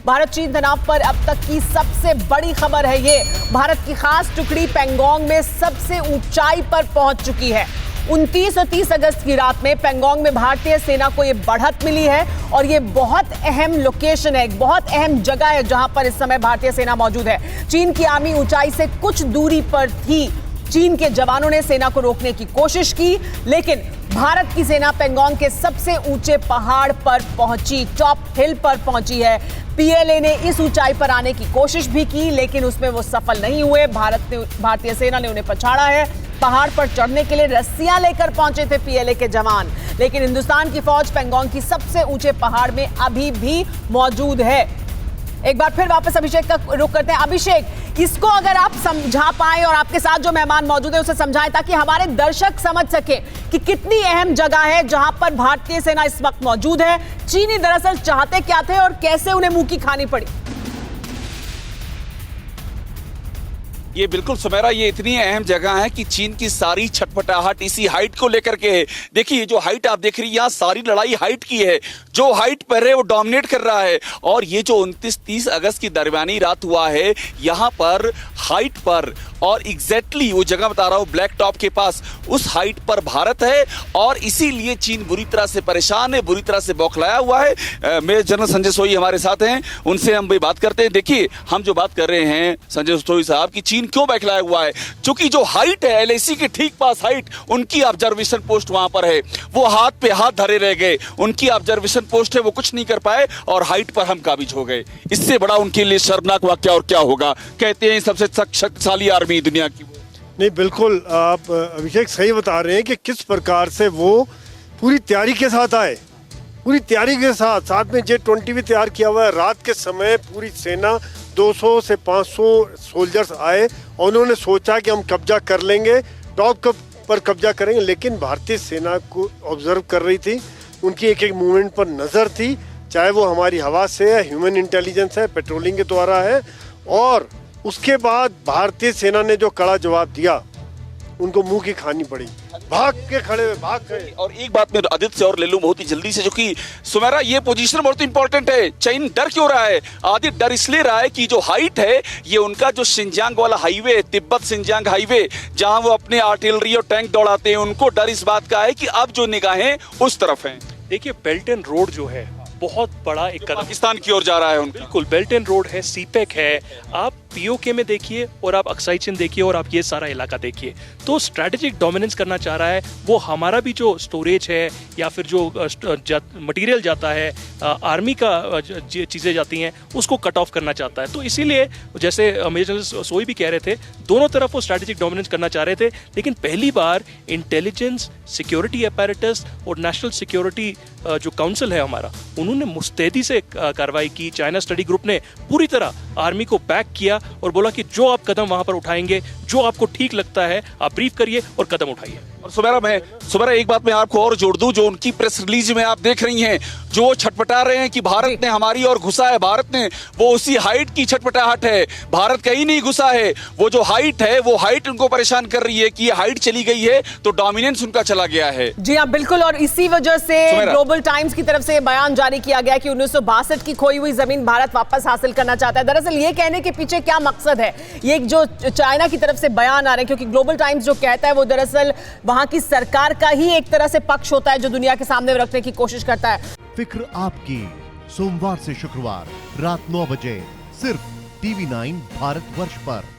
भारत चीन तनाव पर अब तक की सबसे बड़ी खबर है ये। भारत की खास टुकड़ी पैंगोंग में सबसे ऊंचाई पर पहुंच चुकी है। 29 और 30 अगस्त की रात में पैंगोंग में भारतीय सेना को यह बढ़त मिली है और यह बहुत अहम लोकेशन है, एक बहुत अहम जगह है जहां पर इस समय भारतीय सेना मौजूद है। चीन की आर्मी ऊंचाई से कुछ दूरी पर थी। चीन के जवानों ने सेना को रोकने की कोशिश की, लेकिन भारत की सेना पैंगोंग के सबसे ऊंचे पहाड़ पर पहुंची, टॉप हिल पर पहुंची है। पीएलए ने इस ऊंचाई पर आने की कोशिश भी की, लेकिन उसमें वो सफल नहीं हुए। भारतीय सेना ने उन्हें पछाड़ा है। पहाड़ पर चढ़ने के लिए रस्सियां लेकर पहुंचे थे पीएलए के जवान, लेकिन हिंदुस्तान की फौज पैंगोंग की सबसे ऊंचे पहाड़ में अभी भी मौजूद है। एक बार फिर वापस अभिषेक का रुख करते हैं। अभिषेक, इसको अगर आप समझा पाए और आपके साथ जो मेहमान मौजूद है उसे समझाएं, ताकि हमारे दर्शक समझ सके कि कितनी अहम जगह है जहां पर भारतीय सेना इस वक्त मौजूद है। चीनी दरअसल चाहते क्या थे और कैसे उन्हें मुंह की खानी पड़ी? ये बिल्कुल सुमेरा, ये इतनी अहम जगह है कि चीन की सारी छटपटाहट इसी हाइट को लेकर के है। देखिए, जो हाइट आप देख रही हैं, यहाँ सारी लड़ाई हाइट की है। जो हाइट पर है वो डोमिनेट कर रहा है। और ये जो 29-30 अगस्त की दरमियानी रात हुआ है, यहाँ पर हाइट पर और एग्जैक्टली वो जगह बता रहा हूँ, ब्लैक टॉप के पास, उस हाइट पर भारत है और इसीलिए चीन बुरी तरह से परेशान है, बुरी तरह से बौखलाया हुआ है। मेजर जनरल संजय सोई हमारे साथ हैं, उनसे हम भी बात करते हैं। देखिए, हम जो बात कर रहे हैं संजय सोई साहब की, चीन क्यों बौखलाया हुआ है? क्योंकि जो हाइट है एलएसी के ठीक पास हाइट, उनकी ऑब्जर्वेशन पोस्ट वहां पर है। वो हाथ पे हाथ धरे रह गए, उनकी ऑब्जर्वेशन पोस्ट है, वो कुछ नहीं कर पाए और हाइट पर हम काबिज हो गए। इससे बड़ा उनके लिए शर्मनाक वाकया और क्या होगा? कहते हैं सबसे शक्तिशाली आर्मी दुनिया की। नहीं, बिल्कुल आप अभिषेक सही बता रहे हैं कि किस प्रकार से वो पूरी तैयारी के साथ आए, पूरी तैयारी के साथ। साथ में J-20 भी तैयार किया हुआ है। रात के समय पूरी सेना 200 से 500 सोल्जर्स आए और उन्होंने सोचा कि हम कब्जा कर लेंगे, टॉप पर कब्जा करेंगे। लेकिन भारतीय सेना को ऑब्जर्व कर रही थी, उनकी एक एक मूवमेंट पर नज़र थी, चाहे वो हमारी हवा से है, ह्यूमन इंटेलिजेंस है, पेट्रोलिंग के द्वारा है। और उसके बाद भारतीय सेना ने जो कड़ा जवाब दिया, उनको मुंह की खानी पड़ी, भाग के खड़े हुए, भाग गए। और एक बात मैं आदित्य से और ले लूं बहुत ही जल्दी से, जो कि सुमेरा ये पोजीशन बहुत इंपॉर्टेंट है। चीन डर क्यों रहा है? आदित्य डर इसलिए रहा है कि जो हाइट है, ये उनका जो शिनजांग वाला हाईवे, तिब्बत शिनजांग हाईवे, जहां वो अपने आर्टिलरी और टैंक दौड़ाते हैं, उनको डर इस बात का है कि अब जो निगाहें उस तरफ हैं। देखिए, बेल्ट एंड रोड जो है बहुत बड़ा एक कदम पाकिस्तान की ओर जा रहा है उनका। बिल्कुल, बेल्ट एंड रोड है, सीपेक है, आप पीओके में देखिए और आप अक्साई चिन देखिए और आप ये सारा इलाका देखिए। तो स्ट्रैटेजिक डोमिनेंस करना चाह रहा है वो। हमारा भी जो स्टोरेज है या फिर जो मटेरियल जाता है, आर्मी का चीज़ें जाती हैं, उसको कट ऑफ करना चाहता है। तो इसीलिए जैसे मेजर सोई भी कह रहे थे, दोनों तरफ वो स्ट्रैटेजिक डोमिनेंस करना चाह रहे थे। लेकिन पहली बार इंटेलिजेंस, सिक्योरिटी अपैरेटस और नेशनल सिक्योरिटी जो काउंसिल है हमारा, उन्होंने मुस्तैदी से कार्रवाई की। चाइना स्टडी ग्रुप ने पूरी तरह आर्मी को बैक किया और बोला कि जो आप कदम वहां पर उठाएंगे, जो आपको ठीक लगता है, आप ब्रीफ करिए और कदम उठाइए। और सुमेरा एक बात मैं आपको और जोड़ दूं, जो उनकी प्रेस रिलीज में आप देख रही हैं, जो छटपटा रहे हैं कि भारत ने हमारी ओर घुसा है, भारत ने, वो उसी हाइट की छटपटाहट है। भारत कहीं नहीं घुसा है, वो जो हाइट है, वो हाइट उनको परेशान कर रही है कि ये हाइट चली गई है तो डोमिनेंस उनका चला गया है। जी हाँ, बिल्कुल। और इसी वजह से ग्लोबल टाइम्स की तरफ से बयान जारी किया गया कि 1962 की खोई हुई जमीन भारत वापस हासिल करना चाहता है। दरअसल ये कहने के पीछे क्या मकसद है, ये जो चाइना की तरफ से बयान आ रहे हैं, क्योंकि ग्लोबल टाइम्स जो कहता है वो दरअसल वहां की सरकार का ही एक तरह से पक्ष होता है, जो दुनिया के सामने रखने की कोशिश करता है। फिक्र आपकी, सोमवार से शुक्रवार रात 9 बजे सिर्फ TV9 भारतवर्ष पर।